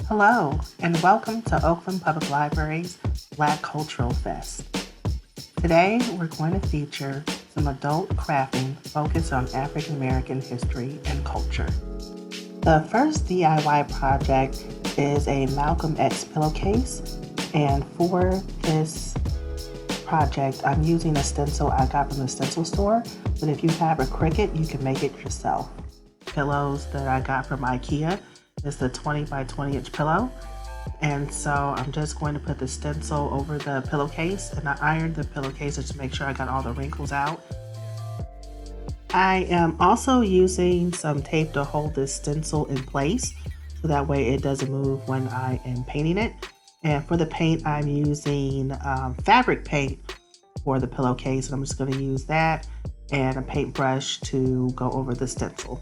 Hello, and welcome to Oakland Public Library's Black Cultural Fest. Today, we're going to feature some adult crafting focused on African American history and culture. The first DIY project is a Malcolm X pillowcase, and for this project, I'm using a stencil I got from the stencil store, but if you have a Cricut, you can make it yourself. Pillows that I got from IKEA is the 20 by 20 inch pillow. And so I'm just going to put the stencil over the pillowcase, and I ironed the pillowcase just to make sure I got all the wrinkles out. I am also using some tape to hold this stencil in place so that way it doesn't move when I am painting it. And for the paint, I'm using fabric paint for the pillowcase, and I'm just going to use that and a paintbrush to go over the stencil.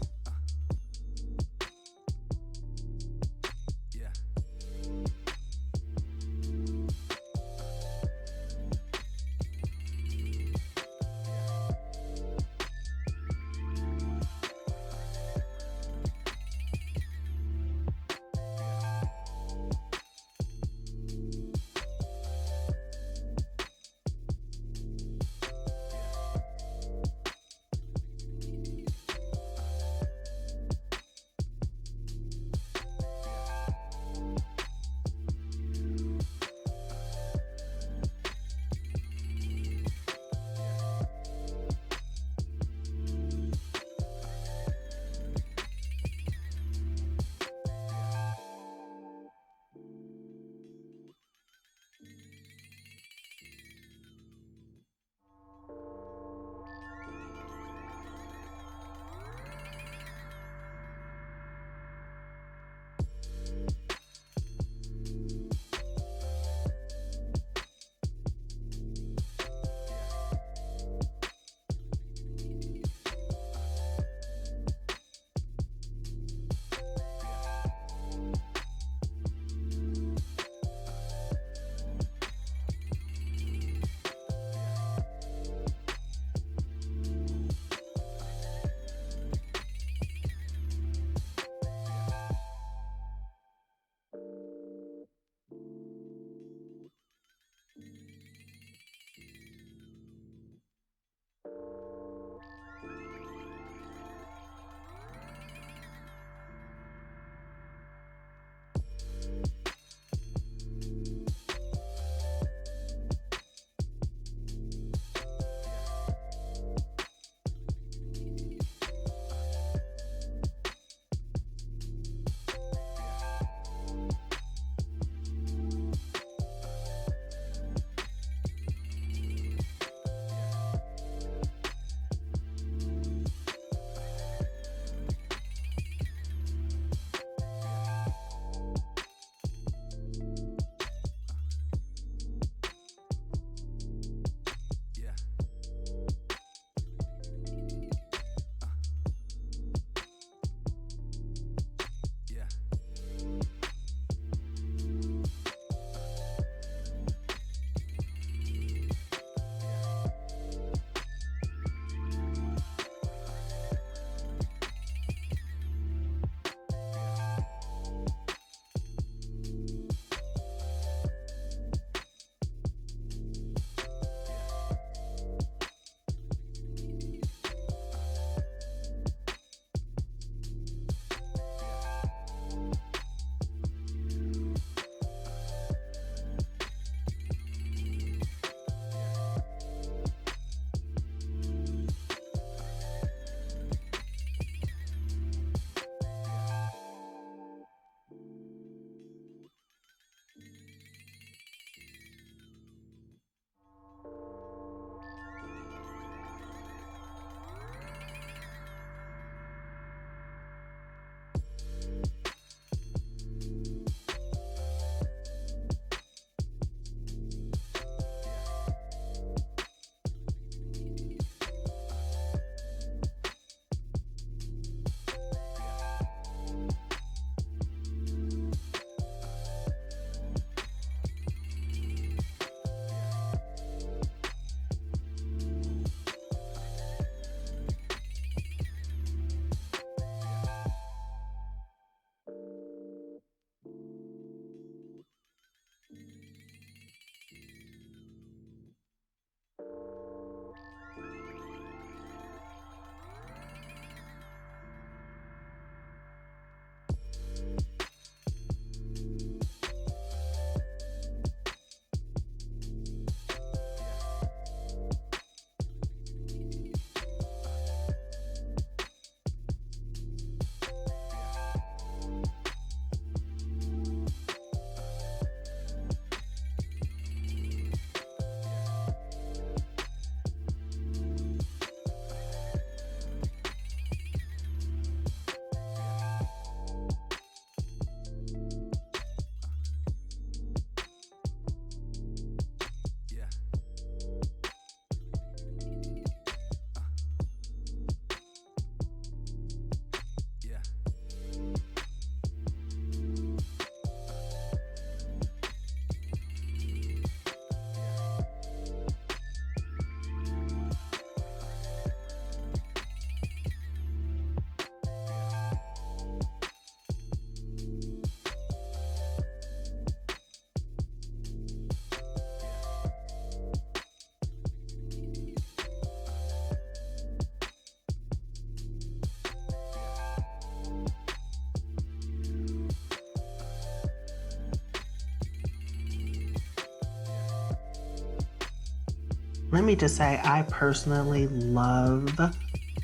Let me just say, I personally love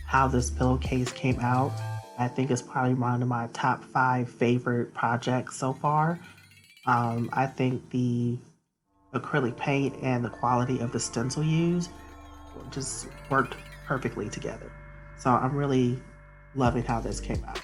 how this pillowcase came out. I think it's probably one of my top 5 favorite projects so far. I think the acrylic paint and the quality of the stencil used just worked perfectly together. So I'm really loving how this came out.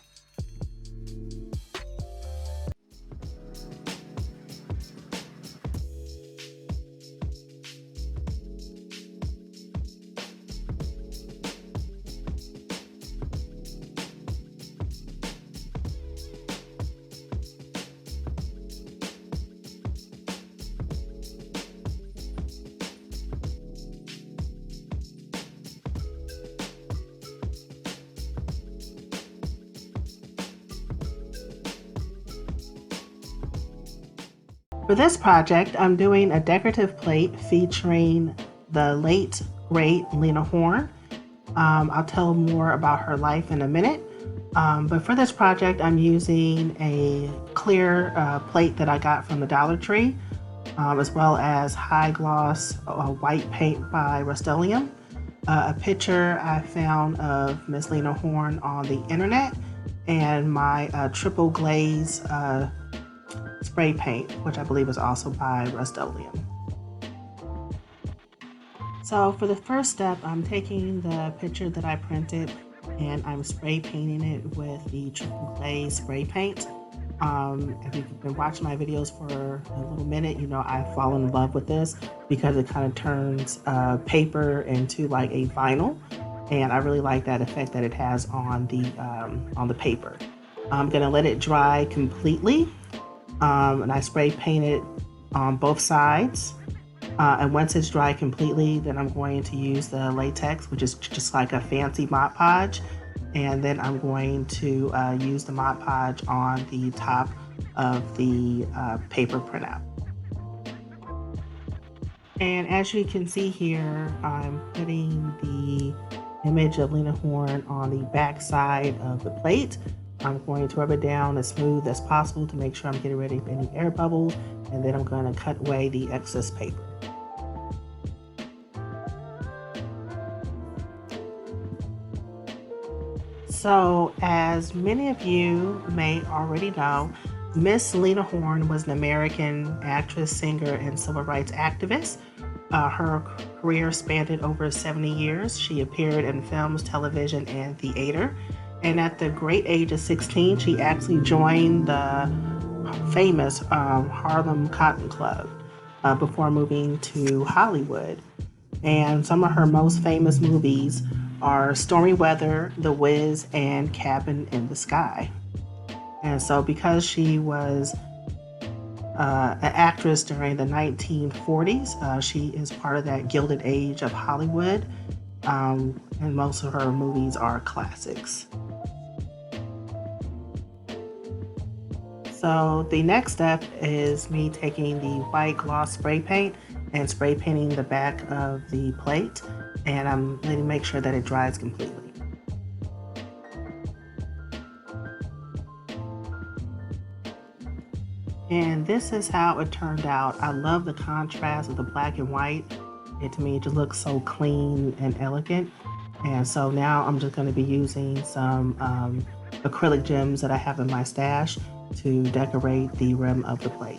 For this project, I'm doing a decorative plate featuring the late, great Lena Horne. I'll tell more about her life in a minute. But for this project, I'm using a clear plate that I got from the Dollar Tree, as well as high gloss white paint by Rust-Oleum. A picture I found of Miss Lena Horne on the internet, and my triple glaze spray paint, which I believe is also by Rust-Oleum. So for the first step, I'm taking the picture that I printed and I'm spray painting it with the triple glaze spray paint. If you've been watching my videos for a little minute, you know I've fallen in love with this because it kind of turns paper into like a vinyl, and I really like that effect that it has on the paper. I'm gonna let it dry completely, and I spray paint it on both sides. And once it's dry completely, then I'm going to use the latex, which is just like a fancy Mod Podge. And then I'm going to use the Mod Podge on the top of the paper printout. And as you can see here, I'm putting the image of Lena Horne on the back side of the plate. I'm going to rub it down as smooth as possible to make sure I'm getting rid of any air bubbles. And then I'm going to cut away the excess paper. So, as many of you may already know, Miss Lena Horne was an American actress, singer, and civil rights activist. Her career spanned over 70 years. She appeared in films, television, and theater. And at the great age of 16, she actually joined the famous Harlem Cotton Club before moving to Hollywood. And some of her most famous movies are Stormy Weather, The Wiz, and Cabin in the Sky. And so because she was an actress during the 1940s, she is part of that gilded age of Hollywood, and most of her movies are classics. So the next step is me taking the white gloss spray paint and spray painting the back of the plate, and I'm letting make sure that it dries completely. And this is how it turned out. I love the contrast of the black and white. To me, it just looks so clean and elegant. And so now I'm just going to be using some acrylic gems that I have in my stash to decorate the rim of the plate.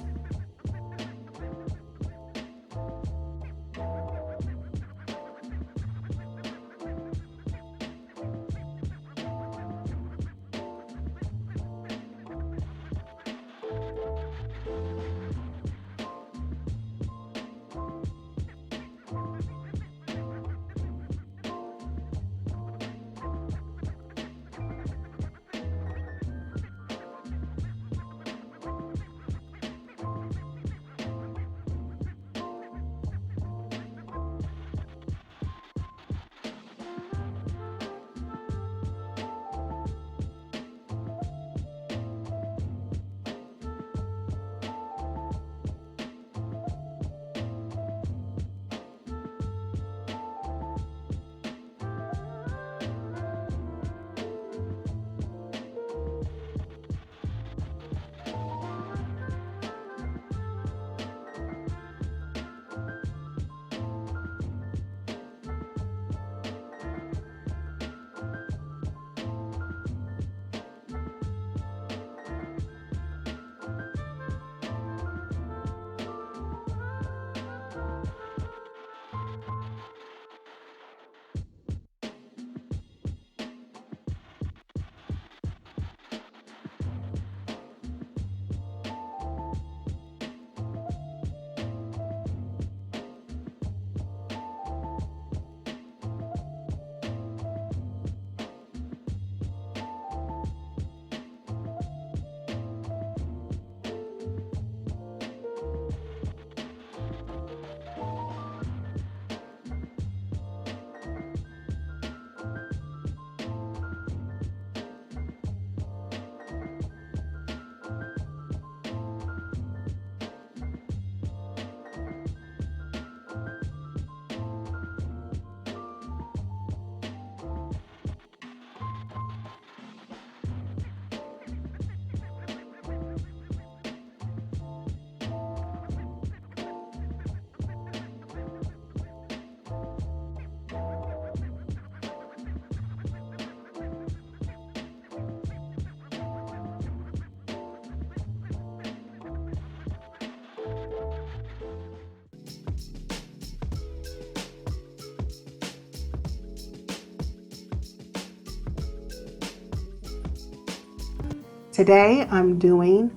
Today I'm doing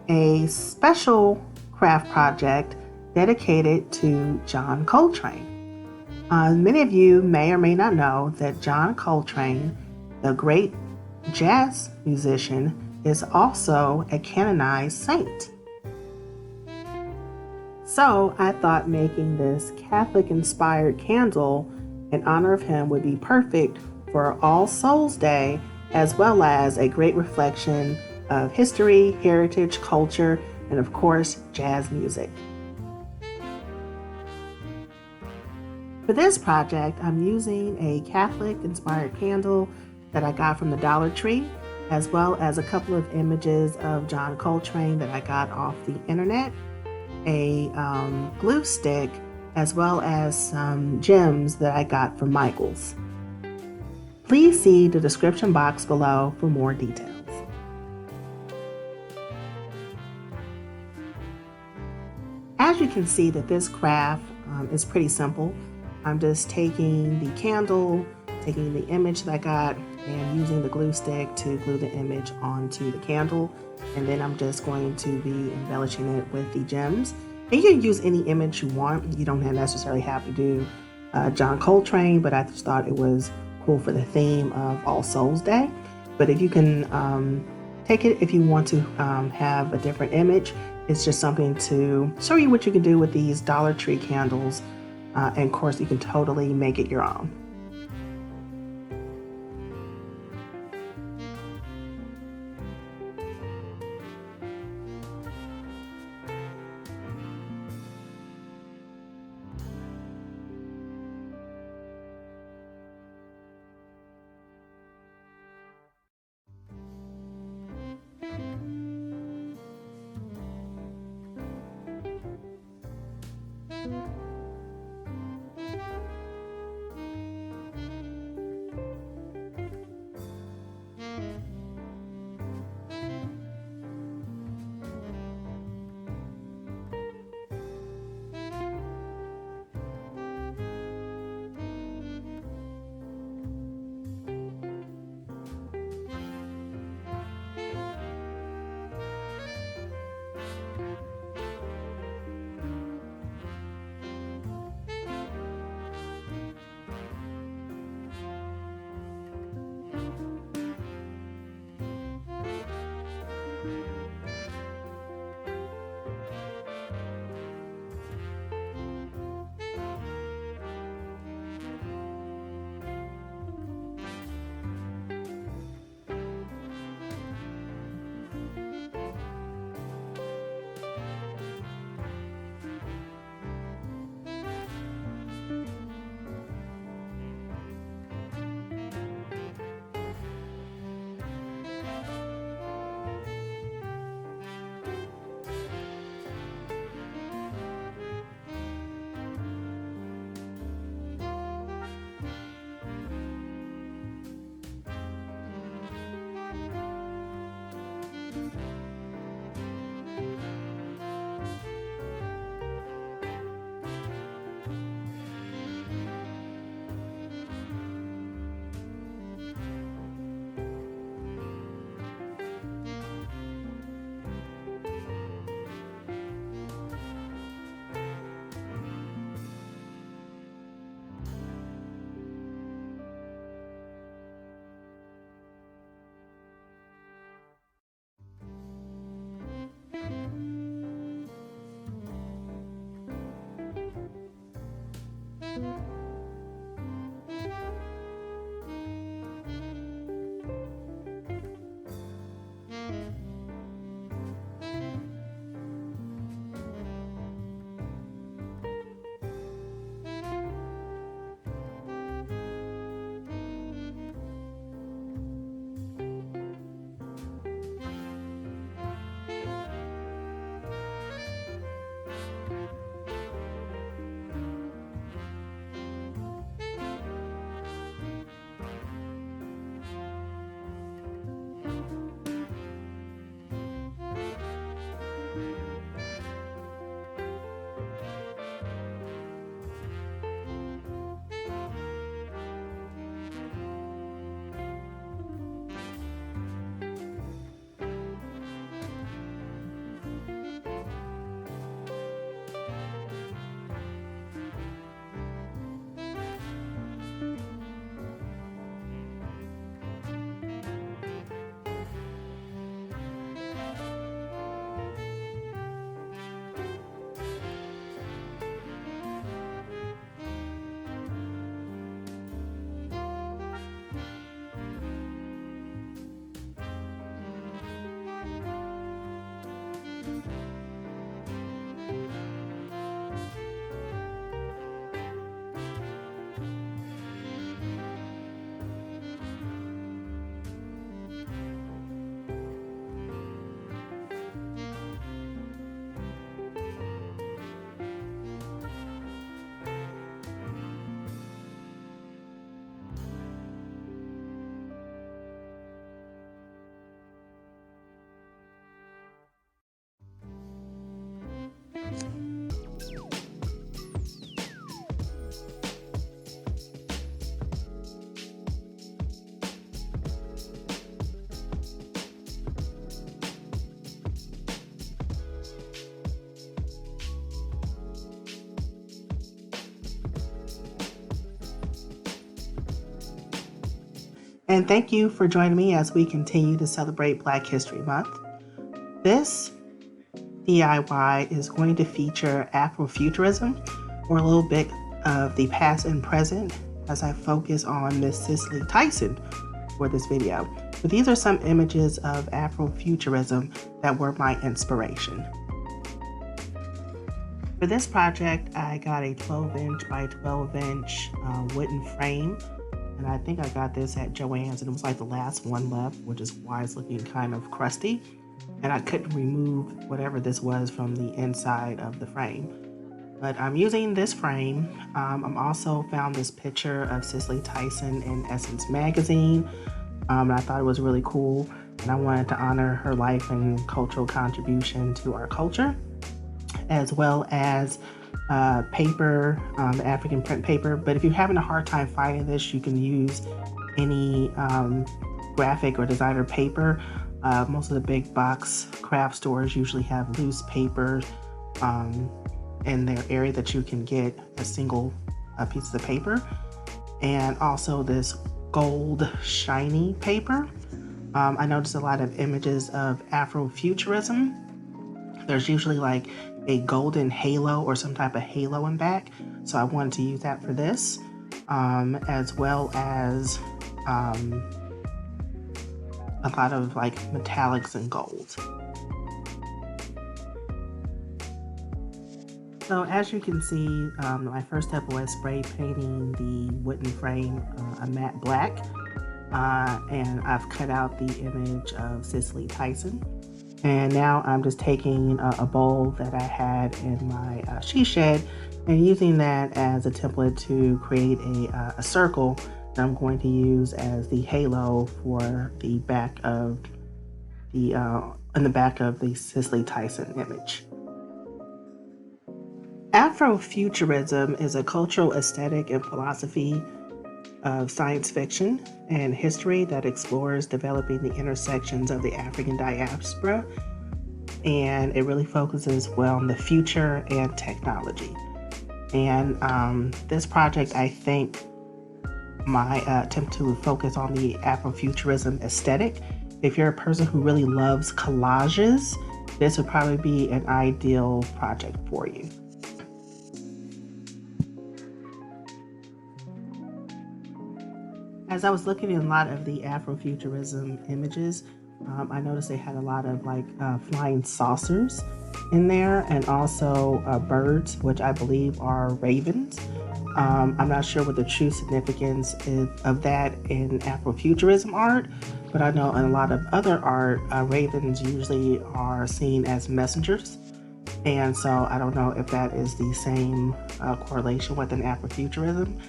a special craft project dedicated to John Coltrane. Many of you may or may not know that John Coltrane, the great jazz musician, is also a canonized saint. So I thought making this Catholic-inspired candle in honor of him would be perfect for All Souls Day, as well as a great reflection of history, heritage, culture, and of course, jazz music. For this project, I'm using a Catholic-inspired candle that I got from the Dollar Tree, as well as a couple of images of John Coltrane that I got off the internet, a glue stick, as well as some gems that I got from Michael's. Please see the description box below for more details. As you can see that this craft is pretty simple. I'm just taking the candle, taking the image that I got, and using the glue stick to glue the image onto the candle. And then I'm just going to be embellishing it with the gems. And you can use any image you want. You don't necessarily have to do John Coltrane, but I just thought it was cool for the theme of All Souls Day. But if you can take it, if you want to have a different image, it's just something to show you what you can do with these Dollar Tree candles. And of course, you can totally make it your own. And thank you for joining me as we continue to celebrate Black History Month. This DIY is going to feature Afrofuturism, or a little bit of the past and present, as I focus on Miss Cicely Tyson for this video. But these are some images of Afrofuturism that were my inspiration. For this project, I got a 12-inch by 12-inch wooden frame, and I think I got this at Joann's, and it was like the last one left, which is why it's looking kind of crusty. And I couldn't remove whatever this was from the inside of the frame. But I'm using this frame. I'm also found this picture of Cicely Tyson in Essence magazine. And I thought it was really cool, and I wanted to honor her life and cultural contribution to our culture, as well as paper, African print paper. But if you're having a hard time finding this, you can use any graphic or designer paper. Most of the big box craft stores usually have loose paper in their area that you can get a single piece of paper, and also this gold shiny paper. I noticed a lot of images of Afrofuturism. There's usually like a golden halo or some type of halo in back, so I wanted to use that for this, as well as a lot of like metallics and gold. So as you can see, my first step was spray painting the wooden frame a matte black, and I've cut out the image of Cicely Tyson. And now I'm just taking a bowl that I had in my she shed and using that as a template to create a circle that I'm going to use as the halo for the back of the in the back of the Cicely Tyson image. Afrofuturism is a cultural aesthetic and philosophy of science fiction and history that explores developing the intersections of the African diaspora, and it really focuses well on the future and technology. And this project, I think, my attempt to focus on the Afrofuturism aesthetic. If you're a person who really loves collages, this would probably be an ideal project for you. As I was looking at a lot of the Afrofuturism images, I noticed they had a lot of like flying saucers in there, and also birds, which I believe are ravens. I'm not sure what the true significance is of that in Afrofuturism art, but I know in a lot of other art, ravens usually are seen as messengers. And so I don't know if that is the same correlation with an Afrofuturism,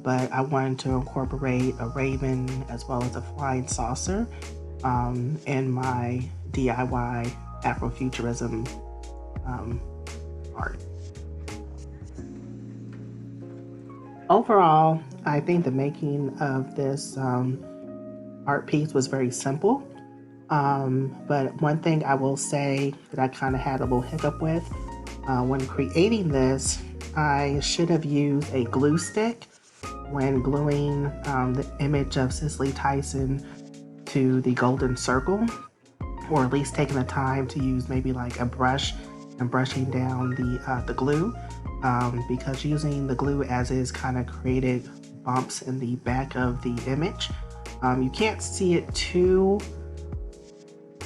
but I wanted to incorporate a raven as well as a flying saucer in my DIY Afrofuturism art. Overall, I think the making of this art piece was very simple, but one thing I will say that I kind of had a little hiccup with when creating this, I should have used a glue stick when gluing the image of Cicely Tyson to the golden circle, or at least taking the time to use maybe like a brush and brushing down the glue, because using the glue as is kind of created bumps in the back of the image. You can't see it too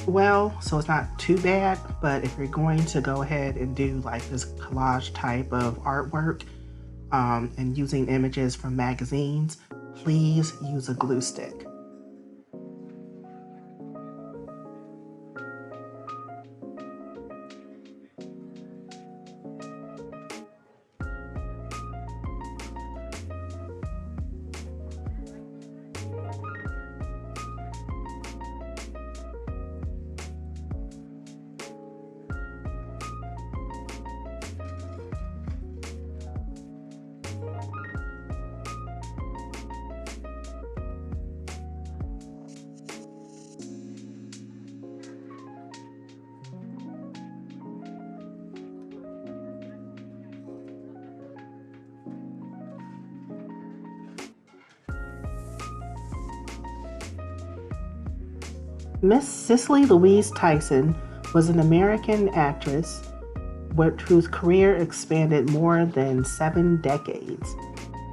well, so it's not too bad, but if you're going to go ahead and do like this collage type of artwork and using images from magazines, please use a glue stick. Miss Cicely Louise Tyson was an American actress whose career expanded more than 7 decades.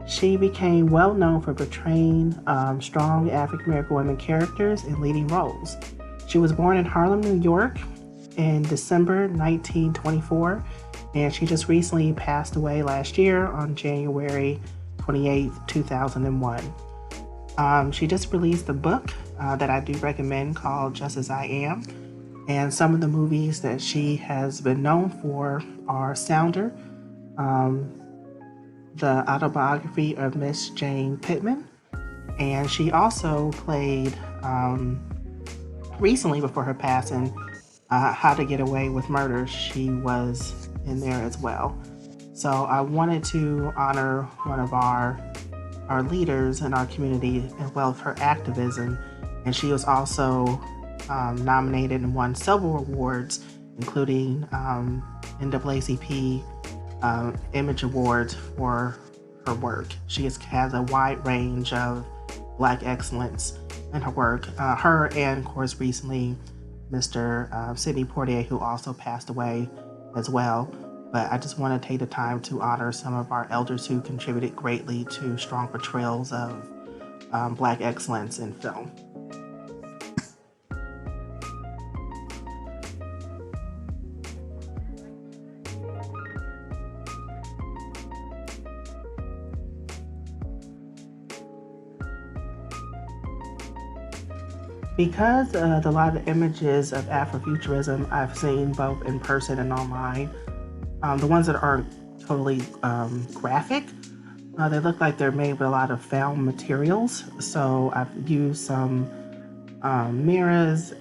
She became well known for portraying strong African American women characters in leading roles. She was born in Harlem, New York in December 1924, and she just recently passed away last year on January 28th, 2001. She just released a book that I do recommend called Just As I Am. And some of the movies that she has been known for are Sounder, um, the autobiography of Miss Jane Pittman, and she also played recently before her passing How to Get Away with Murder. She was in there as well. So I wanted to honor one of our leaders in our community as well as her activism, and she was also nominated and won several awards, including NAACP Image Awards for her work. She has a wide range of Black excellence in her work. Her and, of course, recently Mr. Sidney Poitier, who also passed away as well. But I just want to take the time to honor some of our elders who contributed greatly to strong portrayals of Black excellence in film. Because a lot of images of Afrofuturism I've seen both in person and online, the ones that aren't totally graphic, they look like they're made with a lot of found materials. So I've used some mirrors,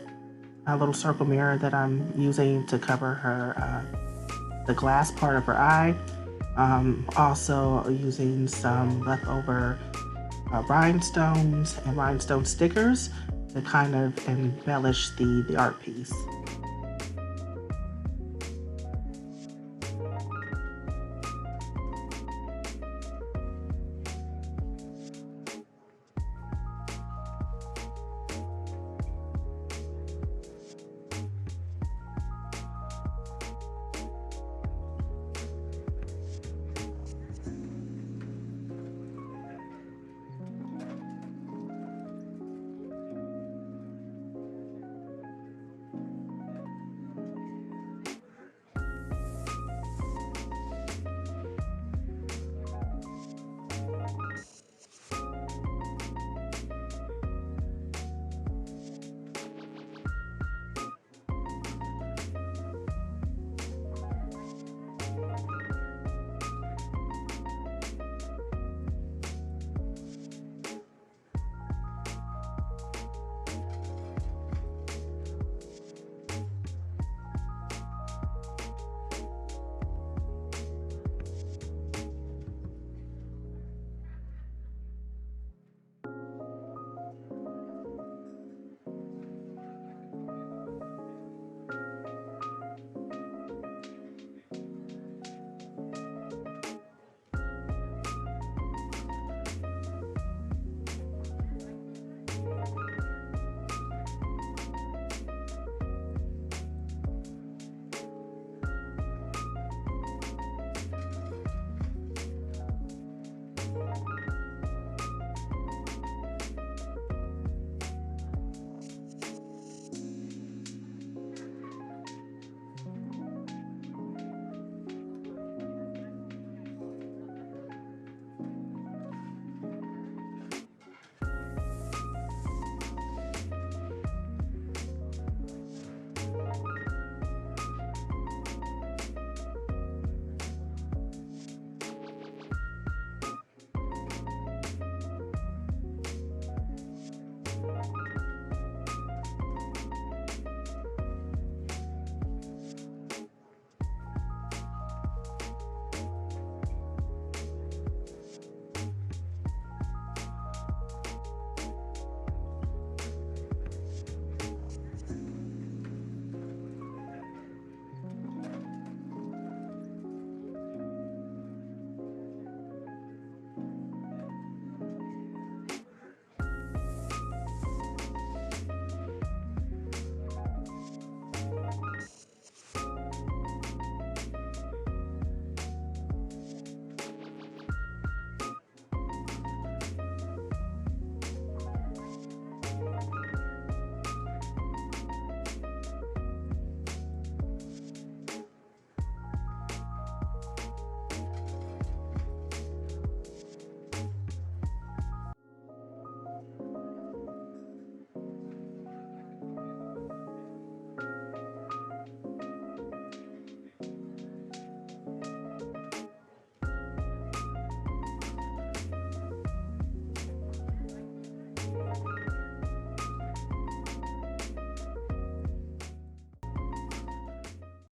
a little circle mirror that I'm using to cover her, the glass part of her eye. Also using some leftover rhinestones and rhinestone stickers to kind of embellish the art piece.